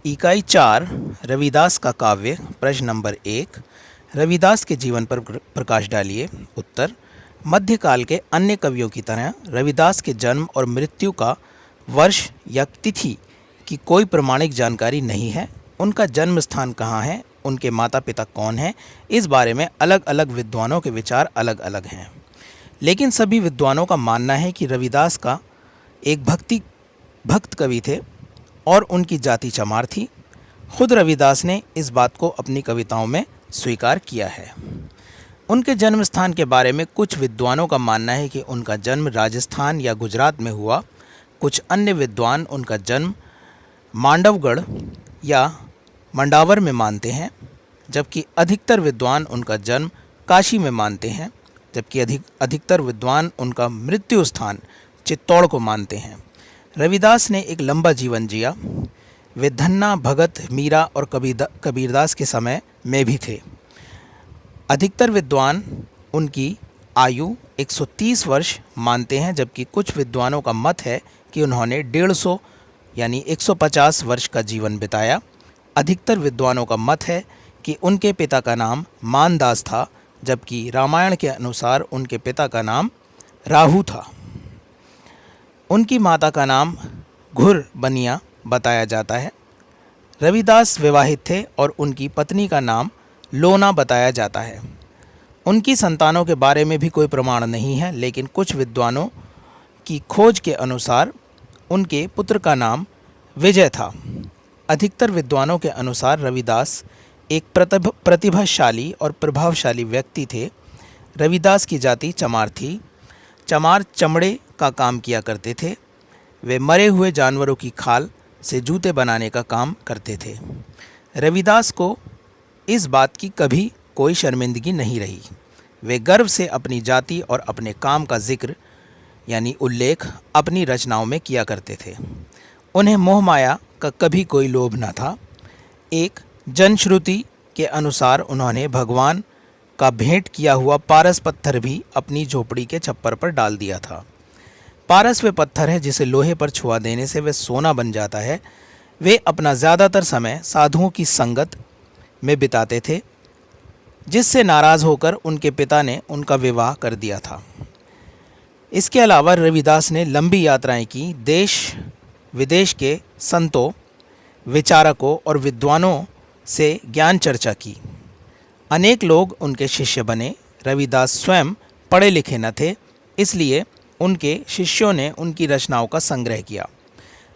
इकाई 4 रविदास का काव्य। प्रश्न नंबर 1, रविदास के जीवन पर प्रकाश डालिए। उत्तर, मध्यकाल के अन्य कवियों की तरह रविदास के जन्म और मृत्यु का वर्ष या तिथि की कोई प्रमाणिक जानकारी नहीं है। उनका जन्म स्थान कहाँ है, उनके माता पिता कौन हैं, इस बारे में अलग अलग विद्वानों के विचार अलग अलग हैं। लेकिन सभी विद्वानों का मानना है कि रविदास का एक भक्त कवि थे और उनकी जाति चमार थी। खुद रविदास ने इस बात को अपनी कविताओं में स्वीकार किया है। उनके जन्म स्थान के बारे में कुछ विद्वानों का मानना है कि उनका जन्म राजस्थान या गुजरात में हुआ। कुछ अन्य विद्वान उनका जन्म मांडवगढ़ या मंडावर में मानते हैं, जबकि अधिकतर विद्वान उनका जन्म काशी में मानते हैं, जबकि अधिकतर विद्वान उनका मृत्यु स्थान चित्तौड़ को मानते हैं। रविदास ने एक लंबा जीवन जिया। वे धन्ना, भगत, मीरा और कबीरदास के समय में भी थे। अधिकतर विद्वान उनकी आयु 130 वर्ष मानते हैं, जबकि कुछ विद्वानों का मत है कि उन्होंने 150 यानी 150 वर्ष का जीवन बिताया। अधिकतर विद्वानों का मत है कि उनके पिता का नाम मानदास था, जबकि रामायण के अनुसार उनके पिता का नाम राहु था। उनकी माता का नाम घुर बनिया बताया जाता है। रविदास विवाहित थे और उनकी पत्नी का नाम लोना बताया जाता है। उनकी संतानों के बारे में भी कोई प्रमाण नहीं है, लेकिन कुछ विद्वानों की खोज के अनुसार उनके पुत्र का नाम विजय था। अधिकतर विद्वानों के अनुसार रविदास एक प्रतिभाशाली और प्रभावशाली व्यक्ति थे। रविदास की जाति चमार थी। चमार चमड़े का काम किया करते थे। वे मरे हुए जानवरों की खाल से जूते बनाने का काम करते थे। रविदास को इस बात की कभी कोई शर्मिंदगी नहीं रही। वे गर्व से अपनी जाति और अपने काम का जिक्र यानी उल्लेख अपनी रचनाओं में किया करते थे। उन्हें मोह माया का कभी कोई लोभ न था। एक जनश्रुति के अनुसार उन्होंने भगवान का भेंट किया हुआ पारस पत्थर भी अपनी झोपड़ी के छप्पर पर डाल दिया था। पारस वे पत्थर है जिसे लोहे पर छुआ देने से वह सोना बन जाता है। वे अपना ज़्यादातर समय साधुओं की संगत में बिताते थे, जिससे नाराज़ होकर उनके पिता ने उनका विवाह कर दिया था। इसके अलावा रविदास ने लंबी यात्राएं की, देश विदेश के संतों, विचारकों और विद्वानों से ज्ञान चर्चा की। अनेक लोग उनके शिष्य बने। रविदास स्वयं पढ़े लिखे न थे, इसलिए उनके शिष्यों ने उनकी रचनाओं का संग्रह किया।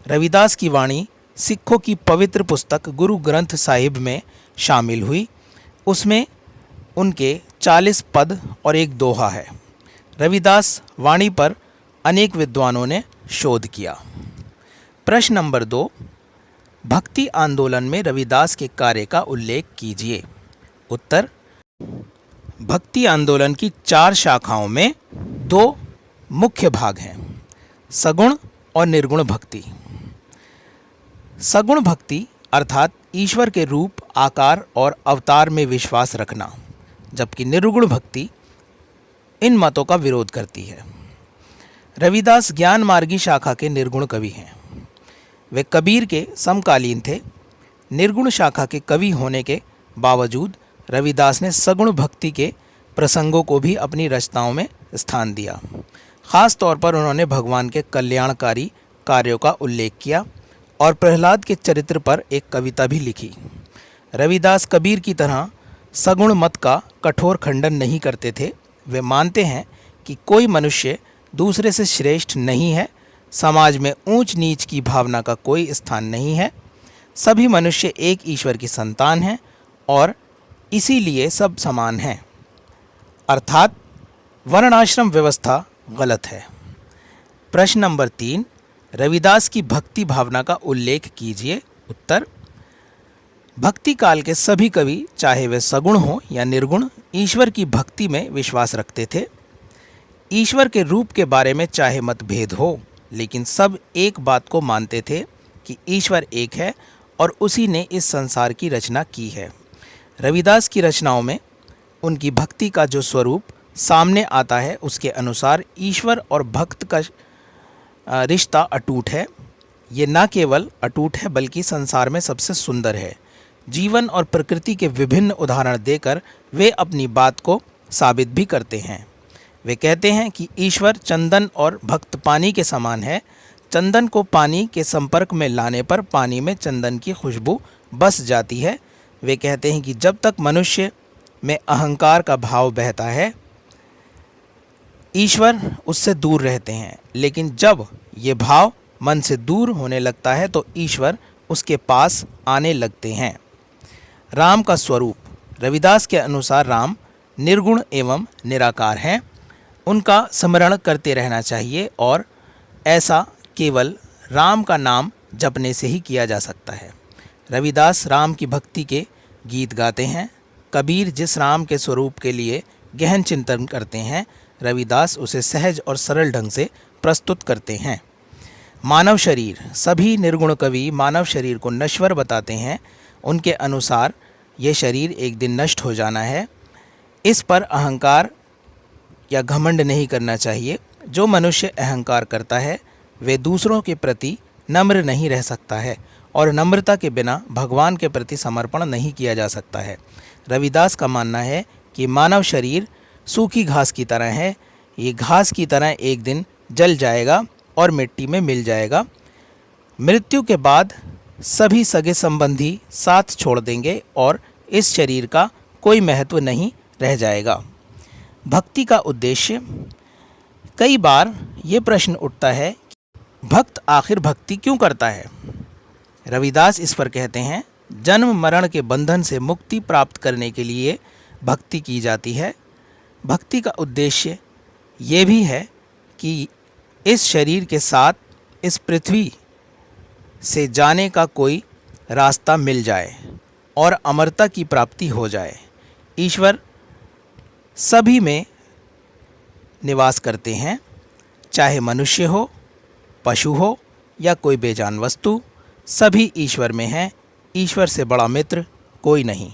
रविदास की वाणी सिखों की पवित्र पुस्तक गुरु ग्रंथ साहिब में शामिल हुई। उसमें उनके 40 पद और एक दोहा है। रविदास वाणी पर अनेक विद्वानों ने शोध किया। प्रश्न नंबर 2, भक्ति आंदोलन में रविदास के कार्य का उल्लेख कीजिए। उत्तर, भक्ति आंदोलन की 4 शाखाओं में 2 मुख्य भाग हैं, सगुण और निर्गुण भक्ति। सगुण भक्ति अर्थात ईश्वर के रूप, आकार और अवतार में विश्वास रखना, जबकि निर्गुण भक्ति इन मतों का विरोध करती है। रविदास ज्ञान मार्गी शाखा के निर्गुण कवि हैं। वे कबीर के समकालीन थे। निर्गुण शाखा के कवि होने के बावजूद रविदास ने सगुण भक्ति के प्रसंगों को भी अपनी रचनाओं में स्थान दिया। ख़ास तौर पर उन्होंने भगवान के कल्याणकारी कार्यों का उल्लेख किया और प्रहलाद के चरित्र पर एक कविता भी लिखी। रविदास कबीर की तरह सगुण मत का कठोर खंडन नहीं करते थे। वे मानते हैं कि कोई मनुष्य दूसरे से श्रेष्ठ नहीं है। समाज में ऊंच नीच की भावना का कोई स्थान नहीं है। सभी मनुष्य एक ईश्वर की संतान हैं और इसीलिए सब समान हैं, अर्थात वर्णाश्रम व्यवस्था गलत है। प्रश्न नंबर 3, रविदास की भक्ति भावना का उल्लेख कीजिए। उत्तर, भक्ति काल के सभी कवि, चाहे वे सगुण हों या निर्गुण, ईश्वर की भक्ति में विश्वास रखते थे। ईश्वर के रूप के बारे में चाहे मतभेद हो, लेकिन सब एक बात को मानते थे कि ईश्वर एक है और उसी ने इस संसार की रचना की है। रविदास की रचनाओं में उनकी भक्ति का जो स्वरूप सामने आता है, उसके अनुसार ईश्वर और भक्त का रिश्ता अटूट है। ये न केवल अटूट है बल्कि संसार में सबसे सुंदर है। जीवन और प्रकृति के विभिन्न उदाहरण देकर वे अपनी बात को साबित भी करते हैं। वे कहते हैं कि ईश्वर चंदन और भक्त पानी के समान है। चंदन को पानी के संपर्क में लाने पर पानी में चंदन की खुशबू बस जाती है। वे कहते हैं कि जब तक मनुष्य में अहंकार का भाव बहता है, ईश्वर उससे दूर रहते हैं, लेकिन जब ये भाव मन से दूर होने लगता है तो ईश्वर उसके पास आने लगते हैं। राम का स्वरूप। रविदास के अनुसार राम निर्गुण एवं निराकार हैं। उनका स्मरण करते रहना चाहिए और ऐसा केवल राम का नाम जपने से ही किया जा सकता है। रविदास राम की भक्ति के गीत गाते हैं। कबीर जिस राम के स्वरूप के लिए गहन चिंतन करते हैं, रविदास उसे सहज और सरल ढंग से प्रस्तुत करते हैं। मानव शरीर। सभी निर्गुण कवि मानव शरीर को नश्वर बताते हैं। उनके अनुसार ये शरीर एक दिन नष्ट हो जाना है। इस पर अहंकार या घमंड नहीं करना चाहिए। जो मनुष्य अहंकार करता है वे दूसरों के प्रति नम्र नहीं रह सकता है और नम्रता के बिना भगवान के प्रति समर्पण नहीं किया जा सकता है। रविदास का मानना है कि मानव शरीर सूखी घास की तरह है। ये घास की तरह एक दिन जल जाएगा और मिट्टी में मिल जाएगा। मृत्यु के बाद सभी सगे संबंधी साथ छोड़ देंगे और इस शरीर का कोई महत्व नहीं रह जाएगा। भक्ति का उद्देश्य। कई बार ये प्रश्न उठता है, भक्त आखिर भक्ति क्यों करता है? रविदास इस पर कहते हैं, जन्म मरण के बंधन से मुक्ति प्राप्त करने के लिए भक्ति की जाती है। भक्ति का उद्देश्य ये भी है कि इस शरीर के साथ इस पृथ्वी से जाने का कोई रास्ता मिल जाए और अमरता की प्राप्ति हो जाए। ईश्वर सभी में निवास करते हैं, चाहे मनुष्य हो, पशु हो या कोई बेजान वस्तु, सभी ईश्वर में हैं। ईश्वर से बड़ा मित्र कोई नहीं।